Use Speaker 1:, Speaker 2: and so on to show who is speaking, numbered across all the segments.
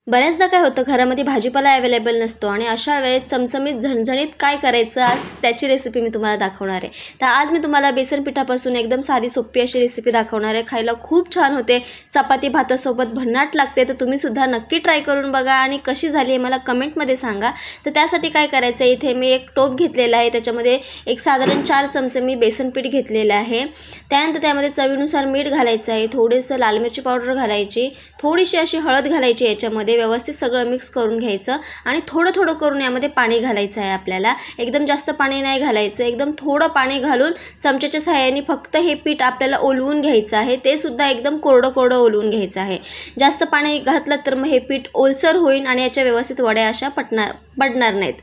Speaker 1: बऱ्याचदा काय होतं, घरामध्ये भाजीपाला अवेलेबल नसतो आणि अशा वेळेस चमचमीत झणझणीत काय करायचं आज त्याची रेसिपी मी तुम्हाला दाखवणार आहे। तर आज मी तुम्हाला बेसन पिठापासून एकदम साधी सोपी अशी रेसिपी दाखवणार आहे। खायला खूप छान होते, चपाती भातासोबत भन्नाट लागते। तर तुम्ही सुद्धा नक्की ट्राय करून बघा आणि कशी झाली आहे मला कमेंटमध्ये सांगा। तर त्यासाठी काय करायचं आहे, इथे मी एक टोप घेतलेला आहे, त्याच्यामध्ये एक साधारण 4 चमचे मी बेसन पीठ घेतलेलं आहे। त्यानंतर त्यामध्ये चवीनुसार मीठ घालायचं आहे, थोडीसं लाल मिरची पावडर घालायची, थोडीशी अशी हळद घालायची, याच्यामध्ये व्यवस्थित सगळं मिक्स करून घ्यायचं आणि थोडं थोडं करून यामध्ये पाणी घालायचं आहे आपल्याला। एकदम जास्त पाणी नाही घालायचं, एकदम थोडं पाणी घालून चमच्याच्या सहाय्याने फक्त हे पीठ आपल्याला ओलवून घ्यायचं आहे। ते सुद्धा एकदम कोरडं कोरडं ओलवून घ्यायचं आहे। जास्त पाणी घातलं तर मग हे पीठ ओलसर होईल आणि याच्या व्यवस्थित वड्या अशा पडणार नाहीत।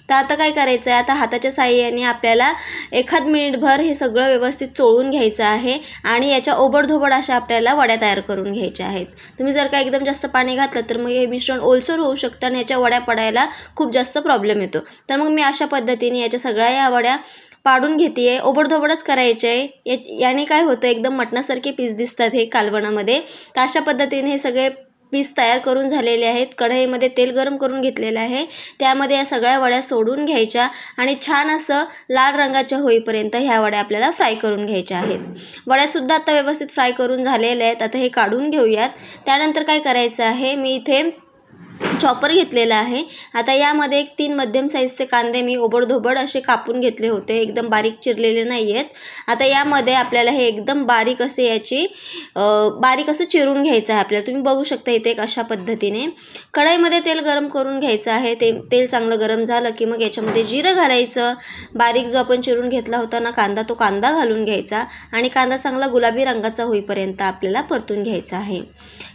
Speaker 1: तर आता काय करायचं आहे, आता हाताच्या सहाय्याने आपल्याला 1 मिनिटभर हे सगळं व्यवस्थित चोळून घ्यायचं आहे आणि याच्या ओबडधोबड अशा आपल्याला वड्या तयार करून घ्यायच्या आहेत। तुम्ही जर का एकदम जास्त पाणी घातलं तर मग हे मिश्रण ओलसर होऊ शकतं आणि याच्या वड्या पडायला खूप जास्त प्रॉब्लेम येतो। तर मग मी अशा पद्धतीने याच्या सगळ्या या वड्या पाडून घेते आहे, ओबडधोबडच करायचे आहे। याने काय होतं, एकदम मटणासारखे पीस दिसतात हे कालवणामध्ये। तर अशा पद्धतीने हे सगळे पीस तयार करून झालेले आहेत। कढईमध्ये तेल गरम करून घेतलेलं आहे, त्यामध्ये या सगळ्या वड्या सोडून घ्यायच्या आणि छान असं लाल रंगाच्या होईपर्यंत ह्या वड्या आपल्याला फ्राय करून घ्यायच्या आहेत। वड्यासुद्धा आता व्यवस्थित फ्राय करून झालेल्या आहेत। आता हे काढून घेऊयात। त्यानंतर काय करायचं आहे, मी इथे चॉपर घेतलेला आहे। आता यामध्ये 3 मध्यम साईजचे कांदे मी ओबडधोबड असे कापून घेतले होते, एकदम बारीक चिरलेले नाही आहेत। आता यामध्ये आपल्याला हे एकदम बारीक असं चिरून घ्यायचं आहे आपल्याला। तुम्ही बघू शकता इथे एक अशा पद्धतीने कढईमध्ये तेल गरम करून घ्यायचं आहे। तेल चांगलं गरम झालं की मग याच्यामध्ये जिरं घालायचं, बारीक जो आपण चिरून घेतला होता ना कांदा, तो कांदा घालून घ्यायचा आणि कांदा चांगला गुलाबी रंगाचा होईपर्यंत आपल्याला परतून घ्यायचा आहे।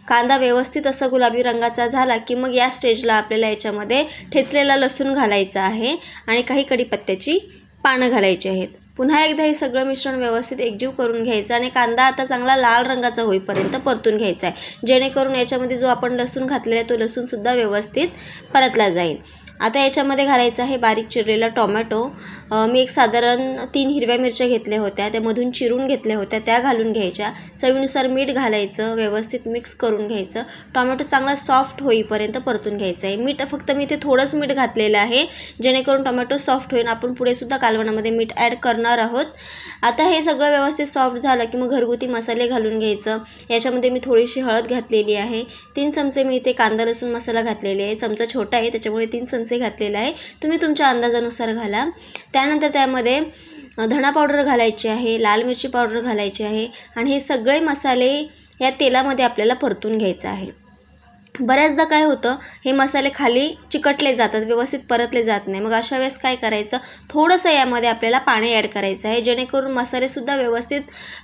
Speaker 1: कांदा व्यवस्थित असं गुलाबी रंगाचा झाला की मग या स्टेजला आपल्याला याच्यामध्ये ठेचलेला लसूण घालायचा आहे आणि काही कढीपत्त्याची पानं घालायची आहेत। पुन्हा एकदा हे सगळं मिश्रण व्यवस्थित एकजीव करून घ्यायचं आणि कांदा आता चांगला लाल रंगाचा होईपर्यंत परतून घ्यायचा आहे, जेणेकरून याच्यामध्ये जो आपण लसूण घातलेला आहे तो लसूणसुद्धा व्यवस्थित परतला जाईल। आता याच्यामध्ये घालायचं आहे बारीक चिरलेला टोमॅटो। मी एक साधारण 3 हिरव्या मिरच्या घेतल्या होत्या, त्यामधून चिरून घेतल्या होत्या, त्या घालून घ्यायच्या। चवीनुसार मीठ घालायचं, व्यवस्थित मिक्स करून घ्यायचं। टोमॅटो चांगला सॉफ्ट होईपर्यंत परतून घ्यायचं आहे। मीठ फक्त मी इथे थोडंच मीठ घातलेलं आहे, जेणेकरून टोमॅटो सॉफ्ट होईल। आपण पुढे सुद्धा कालवणामध्ये मीठ ॲड करणार आहोत। आता हे सगळं व्यवस्थित सॉफ्ट झालं की मग घरगुती मसाले घालून घ्यायचं। याच्यामध्ये मी थोडीशी हळद घातलेली आहे, 3 चमचे मी इथे कांदा लसूण मसाला घातलेले आहे। चमचा छोटा आहे त्याच्यामुळे 3 चमचे घातलेला आहे, तुम्ही तुमच्या अंदाजानुसार घाला। त्यानंतर त्यामध्ये धणा पावडर घालायची आहे, लाल मिरची पावडर घालायची आहे आणि हे सगळे मसाले या तेलामध्ये आपल्याला परतून घ्यायचं आहे। बऱ्याचदा काय होतं, हे मसाले खाली चिकटले जातात, व्यवस्थित परतले जात नाही। मग अशा वेळेस काय करायचं, थोडंसं यामध्ये आपल्याला पाणी ॲड करायचं आहे, जेणेकरून मसालेसुद्धा व्यवस्थित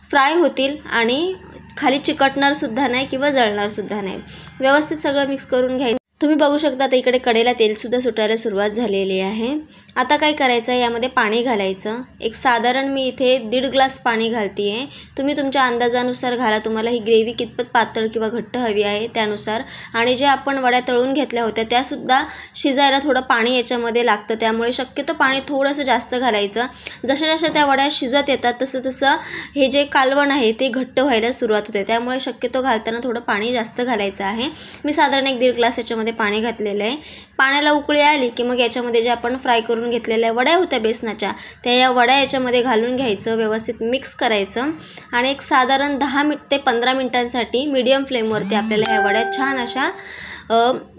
Speaker 1: फ्राय होतील आणि खाली चिकटणारसुद्धा नाही किंवा जळणारसुद्धा नाही। व्यवस्थित सगळं मिक्स करून घ्यायचं। तुम्ही बघू शकता आता इकडे कढईला तेलसुद्धा सुटायला सुरुवात झालेली आहे। आता काय करायचं आहे, यामध्ये पाणी घालायचं। एक साधारण मी इथे 1.5 ग्लास पाणी घालते आहे, तुम्ही तुमच्या अंदाजानुसार घाला। तुम्हाला ही ग्रेव्ही कितपत पातळ किंवा घट्ट हवी आहे त्यानुसार। आणि जे आपण वड्या तळून घेतल्या होत्या त्यासुद्धा शिजायला थोडं पाणी याच्यामध्ये लागतं, त्यामुळे शक्यतो पाणी थोडंसं जास्त घालायचं। जशा त्या वड्या शिजत येतात तसं हे जे कालवण आहे ते घट्ट व्हायला सुरुवात होते, त्यामुळे शक्यतो घालताना थोडं पाणी जास्त घालायचं आहे। मी साधारण 1.5 ग्लास याच्यामध्ये पाणी घातलेलं आहे। पाण्याला उकळी आली की मग याच्यामध्ये जे आपण फ्राय करून घेतलेल्या वड्या होत्या बेसनाच्या, त्या या वड्या याच्यामध्ये घालून घ्यायचं, व्यवस्थित मिक्स करायचं आणि एक साधारण 10 ते 15 मिनिटांसाठी मीडियम फ्लेमवरती आपल्याला ह्या वड्या छान अशा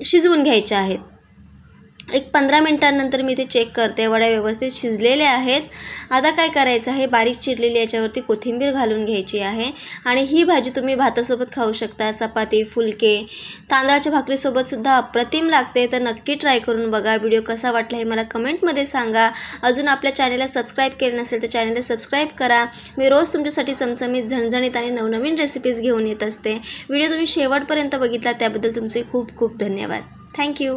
Speaker 1: शिजवून घ्यायच्या आहेत। एक 15 मिनिटांनंतर मी ते चेक करते, वड्या व्यवस्थित शिजलेल्या आहेत। आता काय करायचं आहे, बारीक चिरलेली याच्यावरती कोथिंबीर घालून घ्यायची आहे आणि ही भाजी तुम्ही भातासोबत खाऊ शकता, चपाती, फुलके, तांदळाच्या भाकरीसोबतसुद्धा अप्रतिम लागते। तर नक्की ट्राय करून बघा। व्हिडिओ कसा वाटला हे मला कमेंटमध्ये सांगा। अजून आपल्या चॅनलला सबस्क्राईब केलं नसेल तर चॅनलला सबस्क्राईब करा। मी रोज तुमच्यासाठी चमचमीत, झणझणीत आणि नवनवीन रेसिपीज घेऊन येत असते। व्हिडिओ तुम्ही शेवटपर्यंत बघितला त्याबद्दल तुमचे खूप खूप धन्यवाद। थँक्यू।